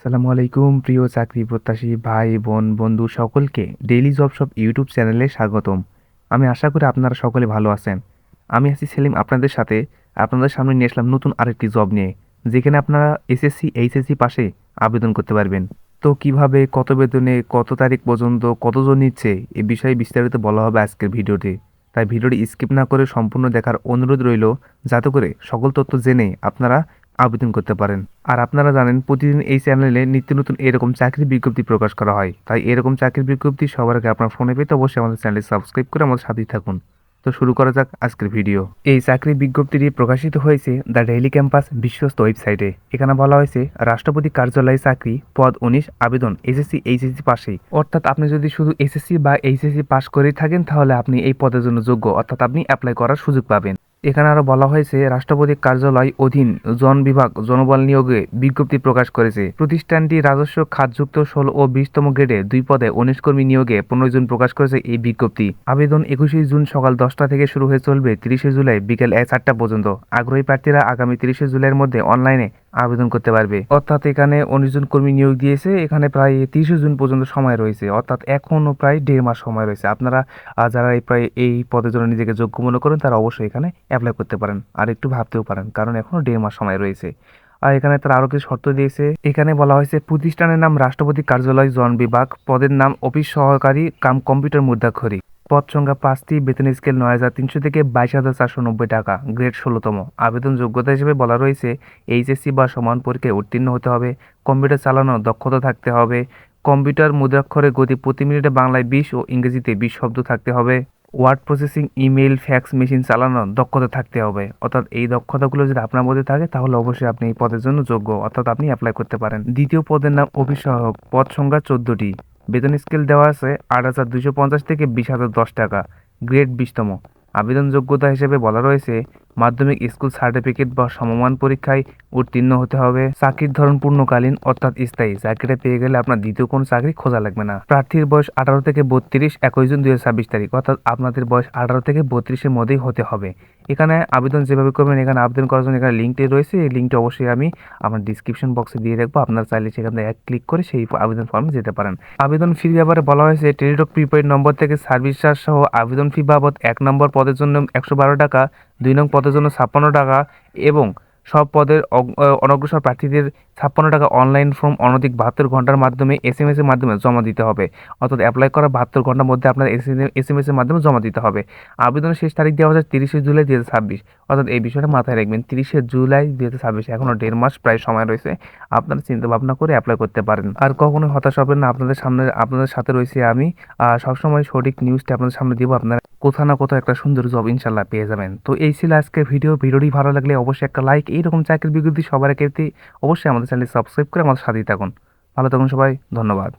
আসসালামু আলাইকুম প্রিয় চাকরি প্রত্যাশী ভাই বোন বন্ধু সকলকে ডেইলি জব শপ ইউটিউব চ্যানেলে স্বাগতম। আমি আশা করি আপনারা সকলে ভালো আছেন। আমি আছি সেলিম আপনাদের সাথে। আপনাদের সামনে নিয়ে আসলাম নতুন আরেকটি জব নিয়ে, যেখানে আপনারা এসএসসি এইচএসসি পাশে আবেদন করতে পারবেন। তো কিভাবে, কত বেতনে, কত তারিখ পর্যন্ত, কতজন নিচ্ছে, এ বিষয়ে বিস্তারিত বলা হবে আজকের ভিডিওতে। তাই ভিডিওটি স্কিপ না করে সম্পূর্ণ দেখার অনুরোধ রইল, যাতে করে সকল তথ্য জেনে আপনারা আবেদন করতে পারেন। আর আপনারা জানেন প্রতিদিন এই চ্যানেলে নিত্য নতুন এরকম চাকরির বিজ্ঞপ্তি প্রকাশ করা হয়। তাই এরকম চাকরির বিজ্ঞপ্তি সবার আগে আপনার ফোনে পেতে অবশ্যই আমাদের চ্যানেলটি সাবস্ক্রাইব করে আমাদের সাথেই থাকুন। তো শুরু করা যাক আজকের ভিডিও। এই চাকরির বিজ্ঞপ্তিটি প্রকাশিত হয়েছে দ্য ডেইলি ক্যাম্পাস বিশ্বস্ত ওয়েবসাইটে। এখানে বলা হয়েছে রাষ্ট্রপতি কার্যালয়ে চাকরি, পদ 19, আবেদন এসএসসি এইচএসসি পাশেই। অর্থাৎ আপনি যদি শুধু এসএসসি বা এইচএসসি পাস করেই থাকেন তাহলে আপনি এই পদের জন্য যোগ্য, অর্থাৎ আপনি অ্যাপ্লাই করার সুযোগ পাবেন। এখানে আরো বলা হয়েছে রাষ্ট্রপতি কার্যালয় অধীন জন বিভাগ জনবল নিয়োগে বিজ্ঞপ্তি প্রকাশ করেছে। প্রতিষ্ঠানটি রাজস্ব খাতযুক্ত 16 ও 20তম গ্রেডে 2 পদে 19 কর্মী নিয়োগে 15 জুন প্রকাশ করেছে এই বিজ্ঞপ্তি। আবেদন 21 জুন সকাল 10টা থেকে শুরু হয়ে চলবে 30 জুলাই বিকেল 4টা পর্যন্ত। আগ্রহী প্রার্থীরা আগামী 30 জুলাইয়ের মধ্যে অনলাইনে আবেদন করতে পারবে। অর্থাৎ এখানে 19 জন কর্মী নিয়োগ দিয়েছে। এখানে প্রায় 30 জুন পর্যন্ত সময় রয়েছে, অর্থাৎ এখনো প্রায় 1.5 মাস সময় রয়েছে। আপনারা যারা এই পদের জন্য নিজেকে যোগ্য মনে করেন তারা অবশ্যই এখানে অ্যাপ্লাই করতে পারেন, আর একটু ভাবতেও পারেন, কারণ এখনো 1.5 মাস সময় রয়েছে। আর এখানে তারা আরো কিছু শর্ত দিয়েছে। এখানে বলা হয়েছে প্রতিষ্ঠানের নাম রাষ্ট্রপতি কার্যালয় জন বিভাগ, পদের নাম অফিস সহকারী কাম কম্পিউটার মুদ্রাক্ষরী, পদ সংখ্যা 5টি, বেতন স্কেল 9,300 থেকে 22,490 টাকা, গ্রেড 16তম। আবেদন যোগ্যতা হিসেবে বলা রয়েছে এইচএসসি বা সমান পরীক্ষায় উত্তীর্ণ হতে হবে, কম্পিউটার চালানোর দক্ষতা থাকতে হবে, কম্পিউটার মুদ্রাক্ষরের গতি প্রতি মিনিটে বাংলায় 20 ও ইংরেজিতে 20 শব্দ থাকতে হবে, word processing, email, fax machine চালানোর দক্ষতা থাকতে হবে। অর্থাৎ এই দক্ষতাগুলো যদি আপনার মধ্যে থাকে তাহলে অবশ্যই আপনি এই পদের জন্য যোগ্য, অর্থাৎ আপনি অ্যাপ্লাই করতে পারেন। দ্বিতীয় পদের নাম অফিস সহায়ক, পদ সংখ্যা 14টি, বেতন স্কেল দেওয়া আছে 8,250 থেকে 20,010 টাকা, গ্রেড 20তম। আবেদন যোগ্যতা হিসেবে বলা রয়েছে মাধ্যমিক স্কুল সার্টিফিকেট বা সমমান পরীক্ষায় উত্তীর্ণ হতে হবে। চাকরির ধরন পূর্ণকালীন, অর্থাৎ স্থায়ী। চাকরিটা পেয়ে গেলে আপনার দ্বিতীয় কোনো চাকরি খোঁজা লাগবে না। প্রার্থীর বয়স 18 থেকে 32, 21 জুন 2026 তারিখ, অর্থাৎ আপনাদের বয়স 18 থেকে 32-এর মধ্যেই হতে হবে। এখানে আবেদন যেভাবে করবেন, এখানে আবেদন করার জন্য এখানে লিঙ্কটি রয়েছে। এই লিঙ্কটি অবশ্যই আমি আমার ডিসক্রিপশন বক্সে দিয়ে রাখবো। আপনারা চাইলে সেখান থেকে ক্লিক করে সেই আবেদন ফর্মে যেতে পারেন। আবেদন ফির ব্যাপারে বলা হয়েছে টেলিটক প্রিপেইড নম্বর থেকে সার্ভিস চার্জ সহ আবেদন ফি বাবদ 1 নম্বর পদের জন্য 112 টাকা, 2 নং পদের জন্য 56 টাকা এবং সব পদের অনগ্রসর প্রার্থীদের 56 টাকা অনলাইন ফর্ম অনধিক 72 ঘন্টার মাধ্যমে এসএমএস এর মাধ্যমে জমা দিতে হবে। অর্থাৎ অ্যাপ্লাই করার 72 ঘন্টার মধ্যে আপনার এসএমএস এর মাধ্যমে জমা দিতে হবে। আবেদনের শেষ তারিখ দেওয়া হচ্ছে 30 জুলাই 2026। অর্থাৎ এই বিষয়টা মাথায় রাখবেন, 30 জুলাই 2026, এখনো 1.5 মাস প্রায় সময় রয়েছে। আপনারা চিন্তা ভাবনা করে অ্যাপ্লাই করতে পারেন। আর কখনো হতাশ হবেন না, আপনাদের সাথে রয়েছে আমি। সবসময় সঠিক নিউজটা আপনাদের সামনে দিব। আপনারা কোথাও না কোথাও একটা সুন্দর জব ইনশাল্লাহ পেয়ে যাবেন। তো এই ছিল আজকের ভিডিওটি ভালো লাগলে অবশ্যই একটা লাইক, এইরকম চাকরির বিজ্ঞপ্তি সবার আগে পেতে অবশ্যই আমাদের চ্যানেল সাবস্ক্রাইব করে আমাদের সাথেই থাকুন। ভালো থাকুন সবাই, ধন্যবাদ।